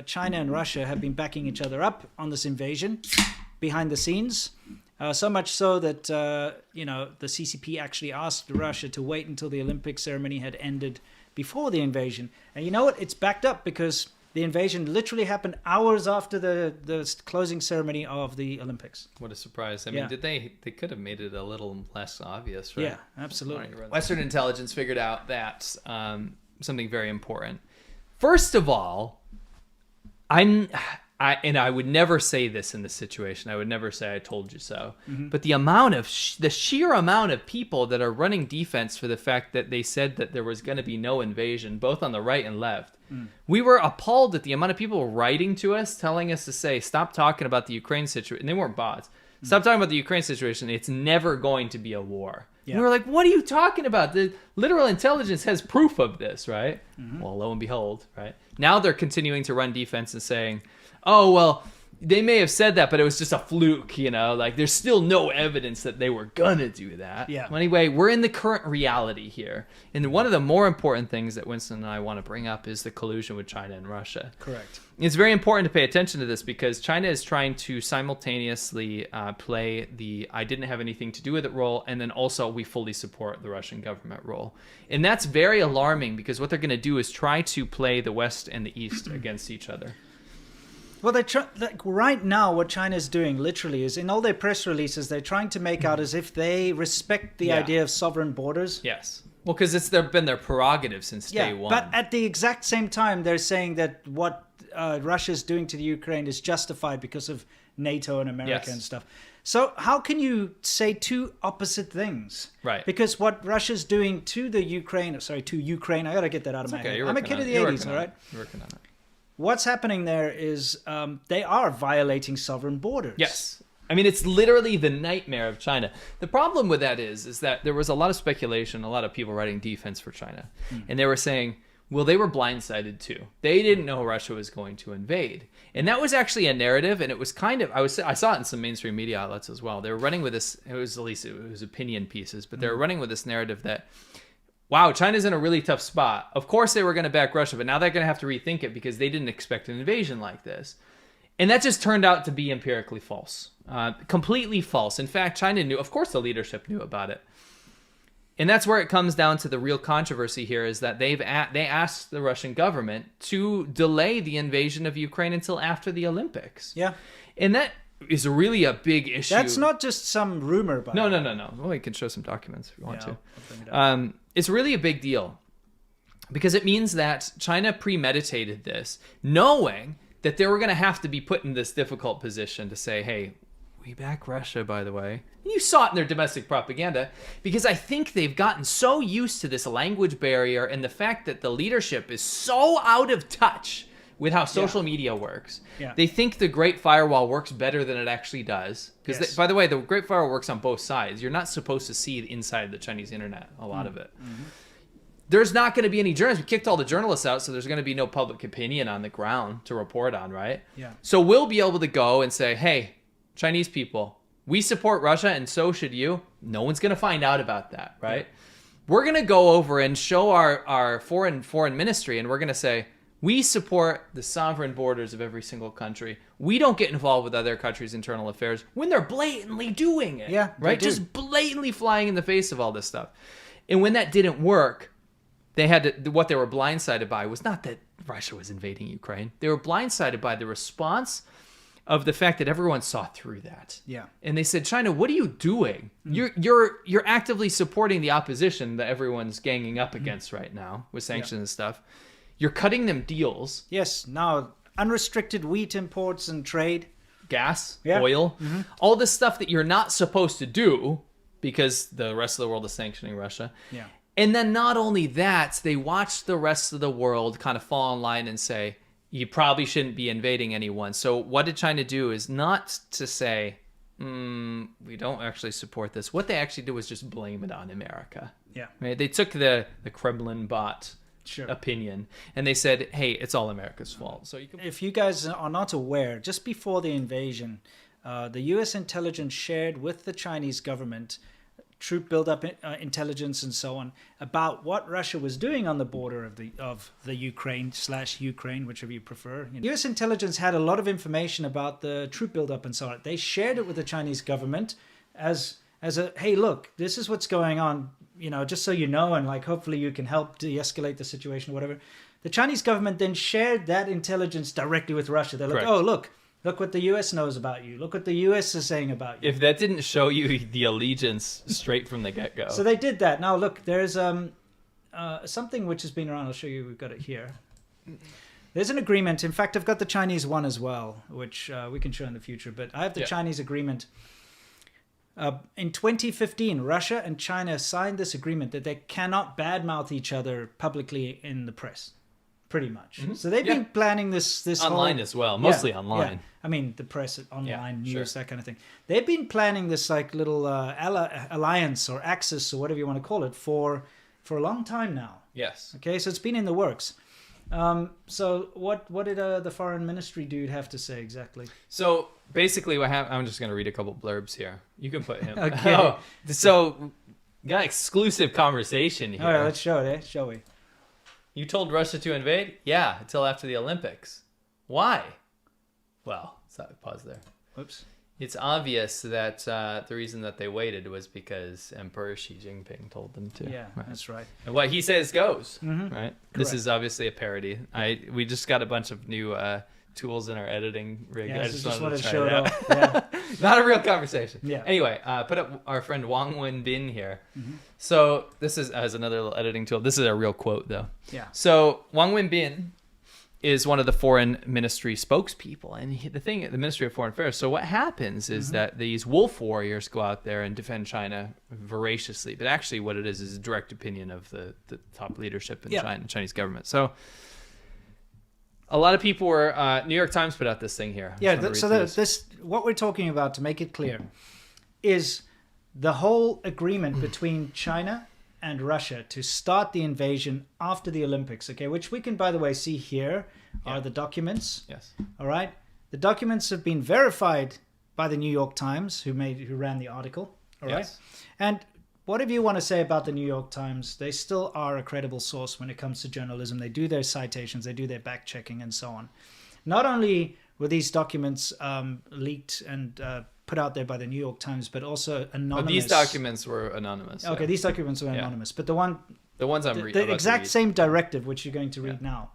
China and Russia have been backing each other up on this invasion behind the scenes. So much so that, the CCP actually asked Russia to wait until the Olympic ceremony had ended before the invasion. And you know what? It's backed up because the invasion literally happened hours after the closing ceremony of the Olympics. What a surprise. I mean, they could have made it a little less obvious, right? Yeah, absolutely. Western intelligence figured out that something very important. First of all, I would never say this in this situation. I would never say I told you so. Mm-hmm. But the sheer amount of people that are running defense for the fact that they said that there was going to be no invasion, both on the right and left. Mm. We were appalled at the amount of people writing to us, telling us to say, stop talking about the Ukraine situation. And they weren't bots. Stop talking about the Ukraine situation. It's never going to be a war. Yeah. And we were like, what are you talking about? The literal intelligence has proof of this, right? Mm-hmm. Well, lo and behold, right? Now they're continuing to run defense and saying, oh, well, they may have said that, but it was just a fluke, like there's still no evidence that they were gonna do that. Yeah. Well, anyway, we're in the current reality here. And one of the more important things that Winston and I want to bring up is the collusion with China and Russia. Correct. It's very important to pay attention to this because China is trying to simultaneously play the I didn't have anything to do with it role, and then also we fully support the Russian government role. And that's very alarming because what they're going to do is try to play the West and the East against each other. Well, right now, what China's doing literally is in all their press releases, they're trying to make out as if they respect the idea of sovereign borders. Yes. Well, because it's been their prerogative since day one. But at the exact same time, they're saying that what Russia's doing to the Ukraine is justified because of NATO and America and stuff. So how can you say two opposite things? Right. Because what Russia's doing to Ukraine, I got to get that out of my head. I'm a kid of the 80s, all right? You're working on it. What's happening there is they are violating sovereign borders. Yes. I mean, it's literally the nightmare of China. The problem with that is that there was a lot of speculation, a lot of people writing defense for China. And they were saying, well, they were blindsided too. They didn't know Russia was going to invade. And that was actually a narrative, and it was kind of, I saw it in some mainstream media outlets as well. They were running with this, it was opinion pieces, but they were running with this narrative that, wow, China's in a really tough spot. Of course they were going to back Russia, but now they're going to have to rethink it because they didn't expect an invasion like this. And that just turned out to be empirically false. Completely false. In fact, China knew, of course the leadership knew about it. And that's where it comes down to the real controversy here is that they asked the Russian government to delay the invasion of Ukraine until after the Olympics. Yeah. And that is really a big issue. That's not just some rumor. No. Well, we can show some documents if you want to. It's really a big deal because it means that China premeditated this, knowing that they were going to have to be put in this difficult position to say, hey, we back Russia, by the way. And you saw it in their domestic propaganda because I think they've gotten so used to this language barrier and the fact that the leadership is so out of touch with how social media works. Yeah. They think the Great Firewall works better than it actually does. Because, by the way, the Great Firewall works on both sides. You're not supposed to see inside the Chinese internet, a lot of it. Mm-hmm. There's not going to be any journalists. We kicked all the journalists out, so there's going to be no public opinion on the ground to report on, right? Yeah. So we'll be able to go and say, hey, Chinese people, we support Russia, and so should you. No one's going to find out about that, right? Yeah. We're going to go over and show our foreign ministry, and we're going to say, we support the sovereign borders of every single country. We don't get involved with other countries' internal affairs when they're blatantly doing it. Yeah, right? Just blatantly flying in the face of all this stuff. And when that didn't work, they had to, what they were blindsided by was not that Russia was invading Ukraine. They were blindsided by the response of the fact that everyone saw through that. Yeah. And they said, China, what are you doing? You're actively supporting the opposition that everyone's ganging up against right now with sanctions and stuff. You're cutting them deals. Yes. Now, unrestricted wheat imports and trade. Gas, oil, all this stuff that you're not supposed to do because the rest of the world is sanctioning Russia. Yeah. And then not only that, they watch the rest of the world kind of fall in line and say, you probably shouldn't be invading anyone. So what did China do is not to say, we don't actually support this. What they actually did was just blame it on America. Yeah. Right? They took the Kremlin bot opinion and they said, hey, it's all America's fault. So if you guys are not aware, just before the invasion, the U.S. intelligence shared with the Chinese government troop buildup, intelligence, and so on about what Russia was doing on the border of the Ukraine/Ukraine, whichever you prefer. U.S. intelligence had a lot of information about the troop buildup and so on. They shared it with the Chinese government as a, hey, look, this is what's going on, just so you know, and like hopefully you can help de-escalate the situation or whatever. The Chinese government then shared that intelligence directly with Russia. They're like, Correct. oh, look what the U.S. knows about you. Look what the U.S. is saying about you. If that didn't show you the allegiance straight from the get-go. So they did that. Now, look, there's something which has been around. I'll show you. We've got it here. There's an agreement. In fact, I've got the Chinese one as well, which we can show in the future. But I have the Chinese agreement. In 2015, Russia and China signed this agreement that they cannot badmouth each other publicly in the press, pretty much. Mm-hmm. So they've been planning this online whole, as well, mostly online. Yeah. I mean, the press, online, news, sure. that kind of thing. They've been planning this like little alliance or axis or whatever you want to call it for a long time now. Yes. Okay, so it's been in the works. So what did the foreign ministry dude have to say exactly? So basically what happened, I'm just going to read a couple blurbs here. You can put him. Okay. So got exclusive conversation here. All right, let's show it, shall we? You told Russia to invade? Yeah, until after the Olympics. Why? Well, pause there. Oops. It's obvious that the reason that they waited was because Emperor Xi Jinping told them to. Yeah, right? that's right. And what he says goes, Mm-hmm. right? This is obviously a parody. We just got a bunch of new tools in our editing rig. Yeah, I so just wanted to try show it out. off. Yeah. Not a real conversation. Yeah. Anyway, put up our friend Wang Wenbin here. Mm-hmm. So this is as another little editing tool. This is a real quote though. Yeah. So Wang Wenbin is one of the foreign ministry spokespeople, and the Ministry of Foreign Affairs. So what happens is that these wolf warriors go out there and defend China voraciously, but actually what it is a direct opinion of the top leadership in China, Chinese government. A lot of people were. New York Times put out this thing here. Yeah. This what we're talking about, to make it clear, is the whole agreement between China and Russia to start the invasion after the Olympics. Okay, which we can, by the way, see here are the documents. Yes. All right. The documents have been verified by the New York Times, who ran the article. All right. Yes. And whatever you want to say about the New York Times, they still are a credible source when it comes to journalism. They do their citations, they do their back checking, and so on. Not only were these documents leaked and put out there by the New York Times, but also anonymous. But these documents were anonymous. Okay, these documents were anonymous, but the ones I'm reading, the exact same directive, which you're going to read now,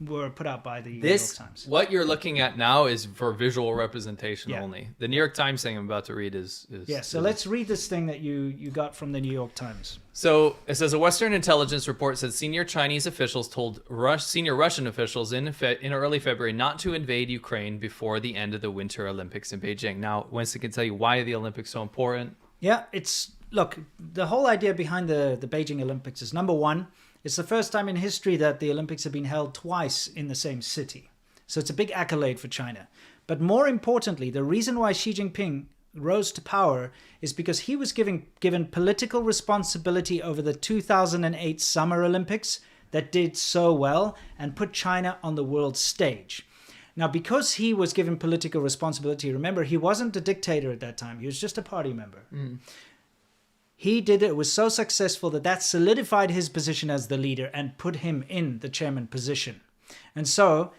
were put out by the New York Times. What you're looking at now is for visual representation Yeah. only. The New York Times thing I'm about to read is So let's read this thing that you got from the New York Times. So it says a Western intelligence report said senior Chinese officials told senior Russian officials in early February not to invade Ukraine before the end of the Winter Olympics in Beijing. Now, Winston can tell you why are the Olympics so important. Yeah, look, the whole idea behind the Beijing Olympics is, number one, it's the first time in history that the Olympics have been held twice in the same city. So it's a big accolade for China. But more importantly, the reason why Xi Jinping rose to power is because he was given political responsibility over the 2008 Summer Olympics that did so well and put China on the world stage. Now, because he was given political responsibility, remember, he wasn't a dictator at that time. He was just a party member. He did it. It was so successful that solidified his position as the leader and put him in the chairman position. And so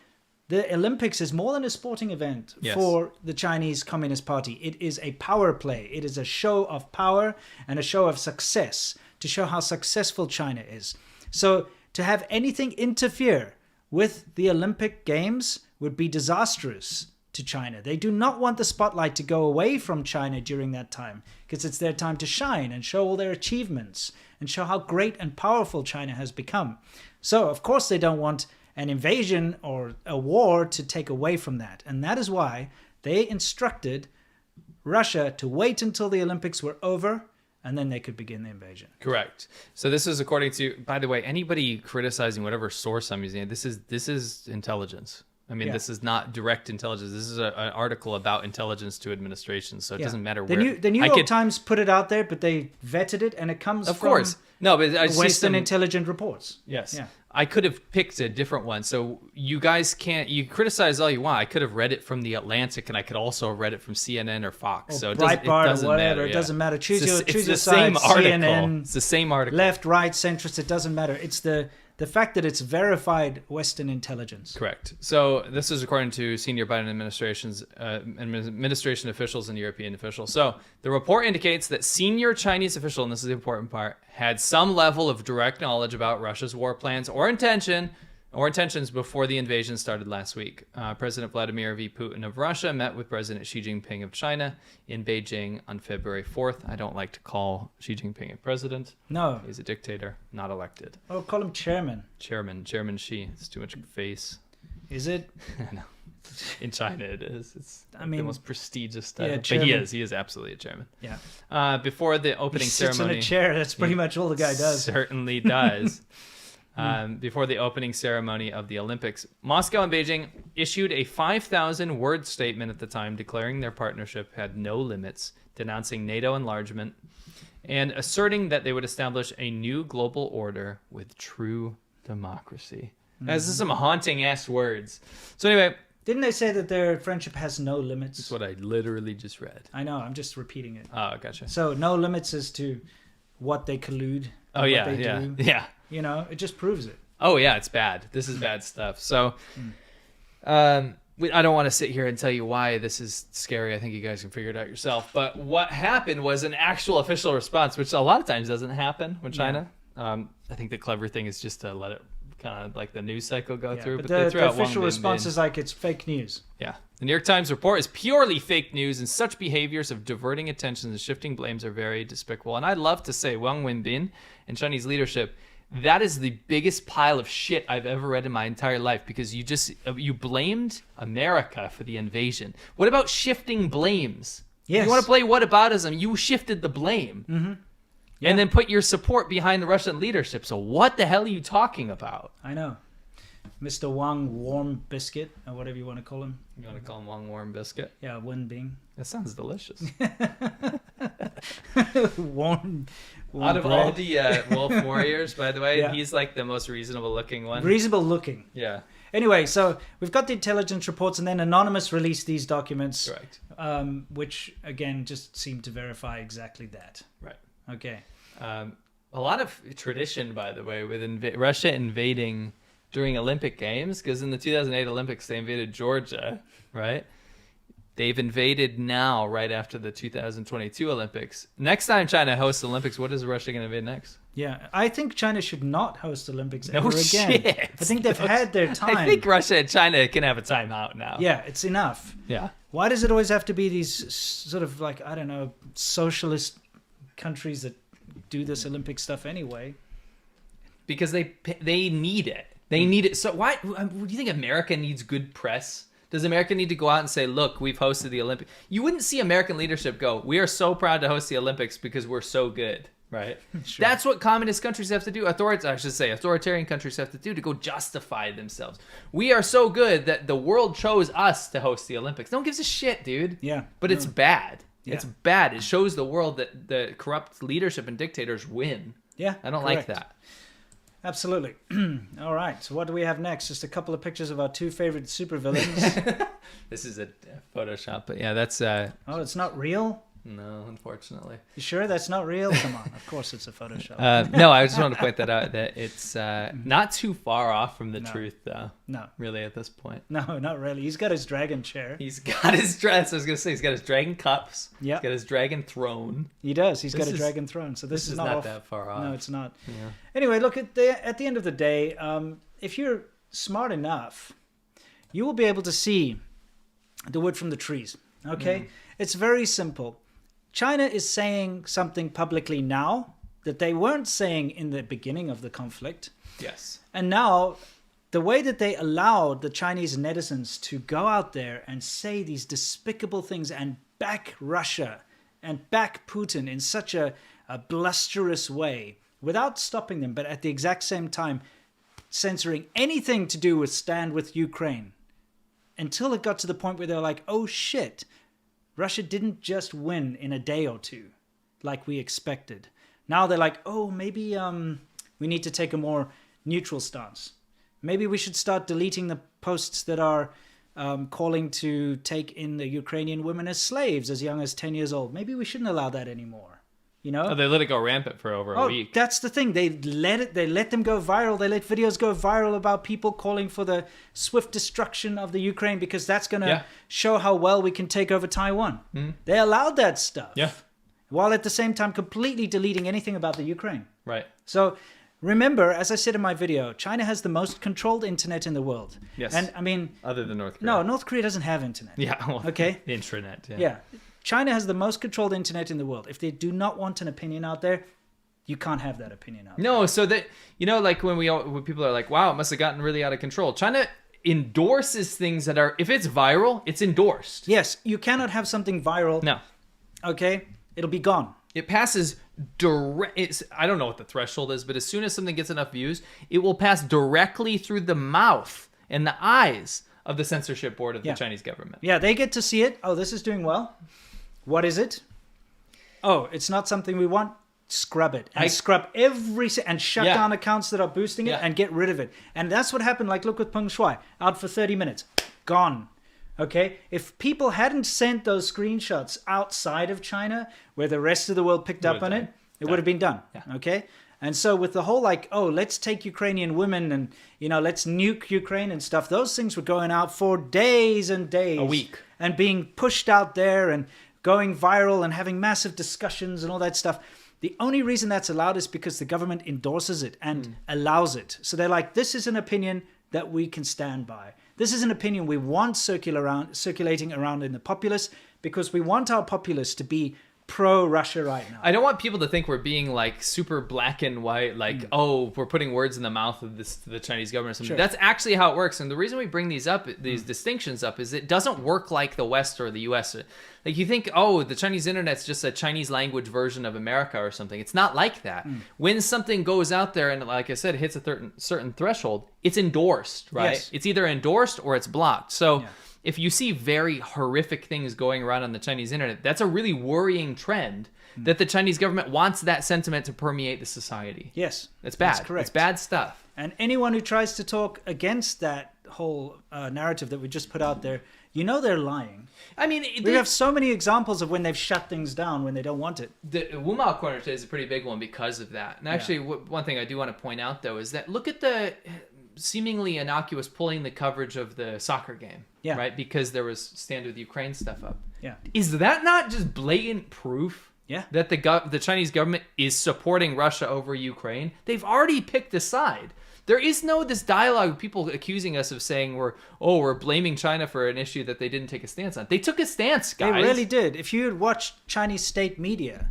the Olympics is more than a sporting event for the Chinese Communist Party. It is a power play. It is a show of power and a show of success to show how successful China is. So to have anything interfere with the Olympic Games would be disastrous to China. They do not want the spotlight to go away from China during that time, because it's their time to shine and show all their achievements and show how great and powerful China has become. So, of course, they don't want an invasion or a war to take away from that. And that is why they instructed Russia to wait until the Olympics were over, and then they could begin the invasion. Correct. So this is according to, by the way, anybody criticizing whatever source I'm using, this is intelligence. I mean, this is not direct intelligence. This is an article about intelligence to administration, so it doesn't matter where. The New York Times put it out there, but they vetted it, and it comes Of from... course. No, but I see Western intelligence reports. Yes. Yeah. I could have picked a different one. So you guys you criticize all you want. I could have read it from The Atlantic, and I could also have read it from CNN or Fox. Or so Breitbart or whatever. Matter, It doesn't matter. Choose it's your the side. same article. CNN, It's the same article. left, right, centrist. It doesn't matter. It's the fact that it's verified Western intelligence. Correct. So this is according to senior Biden administration officials and European officials. So the report indicates that senior Chinese official, and this is the important part, had some level of direct knowledge about Russia's war plans or intentions before the invasion started last week. President Vladimir V. Putin of Russia met with President Xi Jinping of China in Beijing on February 4th. I don't like to call Xi Jinping a president. No. He's a dictator, not elected. Oh, call him chairman. Chairman Xi. It's too much face. Is it? No. In China, it is. It's I mean, the most prestigious title. yeah, but chairman. he is absolutely a chairman. Yeah. Before the opening He sits ceremony, in a chair. That's pretty much all the guy does. Certainly does. Before the opening ceremony of the Olympics, Moscow and Beijing issued a 5,000-word statement at the time declaring their partnership had no limits, denouncing NATO enlargement, and asserting that they would establish a new global order with true democracy. This is some haunting-ass words. So anyway... Didn't they say that their friendship has no limits? That's what I literally just read. I know. I'm just repeating it. Oh, gotcha. So no limits as to what they collude. Oh, what yeah, they yeah, do. yeah. You know, it just proves it. Oh, yeah, it's bad. This is bad stuff. So, I don't want to sit here and tell you why this is scary. I think you guys can figure it out yourself. But what happened was an actual official response, which a lot of times doesn't happen with China. I think the clever thing is just to let it kind of like the news cycle go through. But they threw the out one official response bin. is like it's fake news. Yeah. The New York Times report is purely fake news, and such behaviors of diverting attention and shifting blames are very despicable. And I'd love to say Wang Wenbin and Chinese leadership, that is the biggest pile of shit I've ever read in my entire life, because you blamed America for the invasion. What about shifting blames? Yes. You want to play whataboutism? You shifted the blame. Mm-hmm. Yeah. And then put your support behind the Russian leadership. So what the hell are you talking about? I know. Mr. Wang Warm Biscuit, or whatever you want to call him. You want to call him Wang Warm Biscuit? Yeah, Wen Bing. That sounds delicious. warm Out of bread. all the Wolf Warriors, by the way, Yeah. he's like the most reasonable looking one. Reasonable looking. Yeah, Anyway, so we've got the intelligence reports, and then Anonymous released these documents, correct. which, again, just seem to verify exactly that. Right. Okay. A lot of tradition, by the way, with Russia invading during Olympic Games, because in the 2008 Olympics, they invaded Georgia, right? They've invaded now, right after the 2022 Olympics. Next time China hosts the Olympics, what is Russia going to invade next? Yeah, I think China should not host Olympics No ever again. shit. I think they've had their time. I think Russia and China can have a timeout now. Yeah, it's enough. Yeah. Why does it always have to be these sort of like, I don't know, socialist countries that do this Olympic stuff anyway? Because they need it. They need it. So why do you think America needs good press? Does America need to go out and say, look, we've hosted the Olympics? You wouldn't see American leadership go, we are so proud to host the Olympics because we're so good, right? Sure. That's what communist countries have to do. Authoritarian countries have to do to go justify themselves. We are so good that the world chose us to host the Olympics. No one gives a shit, dude. Yeah. But it's bad. Yeah. It's bad. It shows the world that the corrupt leadership and dictators win. Yeah, I don't correct. like that. Absolutely. All right. So what do we have next? Just a couple of pictures of our two favorite supervillains. This is a Photoshop, but yeah, that's Oh, it's not real? no, unfortunately. You sure that's not real? Come on. Of course it's a Photoshop. No, I just wanted to point that out, that it's not too far off from the No. truth, though. No. Really, at this point. No, not really. He's got his dragon chair. He's got his dress. I was gonna say he's got his dragon cups. Yeah. He's got his dragon throne. He does. He's got a This is- dragon throne. So this is not off. that far off. No, it's not. Yeah. Anyway, look, at the end of the day, if you're smart enough, you will be able to see the wood from the trees. Okay? It's very simple. China is saying something publicly now that they weren't saying in the beginning of the conflict. Yes. And now, the way that they allowed the Chinese netizens to go out there and say these despicable things and back Russia and back Putin in such a blusterous way without stopping them, but at the exact same time censoring anything to do with stand with Ukraine, until it got to the point where they're like, oh shit, Russia didn't just win in a day or two like we expected. Now they're like, oh, maybe we need to take a more neutral stance. Maybe we should start deleting the posts that are calling to take in the Ukrainian women as slaves as young as 10 years old. Maybe we shouldn't allow that anymore. You know? Oh, they let it go rampant for over a week. That's the thing. They let them go viral. They let videos go viral about people calling for the swift destruction of the Ukraine because that's going to show how well we can take over Taiwan. They allowed that stuff. Yeah. While at the same time completely deleting anything about the Ukraine. Right. So remember, as I said in my video, China has the most controlled internet in the world. Yes. And I mean... Other than North Korea. No, North Korea doesn't have internet. Yeah. Well, okay. Intranet. Yeah. China has the most controlled internet in the world. If they do not want an opinion out there, you can't have that opinion out there. No, so that, you know, like when people are like, wow, it must have gotten really out of control. China endorses things that are, if it's viral, it's endorsed. Yes. You cannot have something viral. No. Okay? It'll be gone. It passes direct. I don't know what the threshold is, but as soon as something gets enough views, it will pass directly through the mouth and the eyes of the censorship board of the Chinese government. Yeah, they get to see it. Oh, this is doing well. What is it? Oh, it's not something we want. Scrub it. And scrub and shut down accounts that are boosting it and get rid of it. And that's what happened. Like, look with Peng Shuai. Out for 30 minutes. Gone. Okay? If people hadn't sent those screenshots outside of China, where the rest of the world picked up on it, it would have been done. Yeah. Okay? And so with the whole like, oh, let's take Ukrainian women and, you know, let's nuke Ukraine and stuff, those things were going out for days and days. A week. And being pushed out there and going viral and having massive discussions and all that stuff. The only reason that's allowed is because the government endorses it and allows it. So they're like, this is an opinion that we can stand by. This is an opinion we want circulating around in the populace because we want our populace to be pro-Russia right now. I don't want people to think we're being like super black and white, like, oh, we're putting words in the mouth of the Chinese government or something. Sure. That's actually how it works. And the reason we bring these distinctions up is it doesn't work like the West or the US. Like you think, oh, the Chinese internet's just a Chinese language version of America or something. It's not like that. When something goes out there and, like I said, hits a certain threshold, it's endorsed, right? Yes. It's either endorsed or it's blocked. So if you see very horrific things going around on the Chinese internet, that's a really worrying trend that the Chinese government wants that sentiment to permeate the society. Yes. It's bad. That's correct. It's bad stuff. And anyone who tries to talk against that whole narrative that we just put out there, you know they're lying. I mean, we have so many examples of when they've shut things down when they don't want it. The Wumao corner today is a pretty big one because of that. And actually, one thing I do want to point out, though, is that look at the seemingly innocuous pulling the coverage of the soccer game, right? Because there was Stand With Ukraine stuff up. Yeah. Is that not just blatant proof that the Chinese government is supporting Russia over Ukraine? They've already picked a side. There is no this dialogue of people accusing us of saying we're blaming China for an issue that they didn't take a stance on. They took a stance, guys. They really did. If you had watched Chinese state media,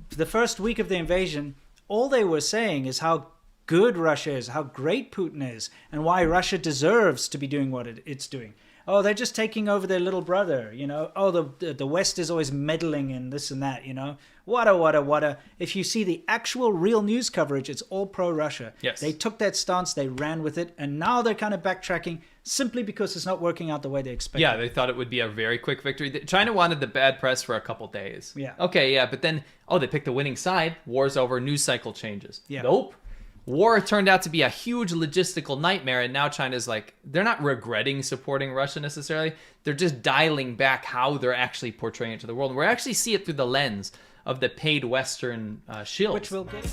the first week of the invasion, all they were saying is how good Russia is, how great Putin is, and why Russia deserves to be doing what it's doing. Oh, they're just taking over their little brother, you know. Oh, the West is always meddling in this and that, you know. Wada. If you see the actual real news coverage, it's all pro-Russia. Yes. They took that stance, they ran with it, and now they're kind of backtracking simply because it's not working out the way they expected. Yeah, they thought it would be a very quick victory. China wanted the bad press for a couple days. Yeah. Okay, yeah, but then, they picked the winning side. War's over, news cycle changes. Yeah. Nope. War turned out to be a huge logistical nightmare, and now China's like, they're not regretting supporting Russia necessarily. They're just dialing back how they're actually portraying it to the world. And we actually see it through the lens of the paid Western shills. Which we'll get.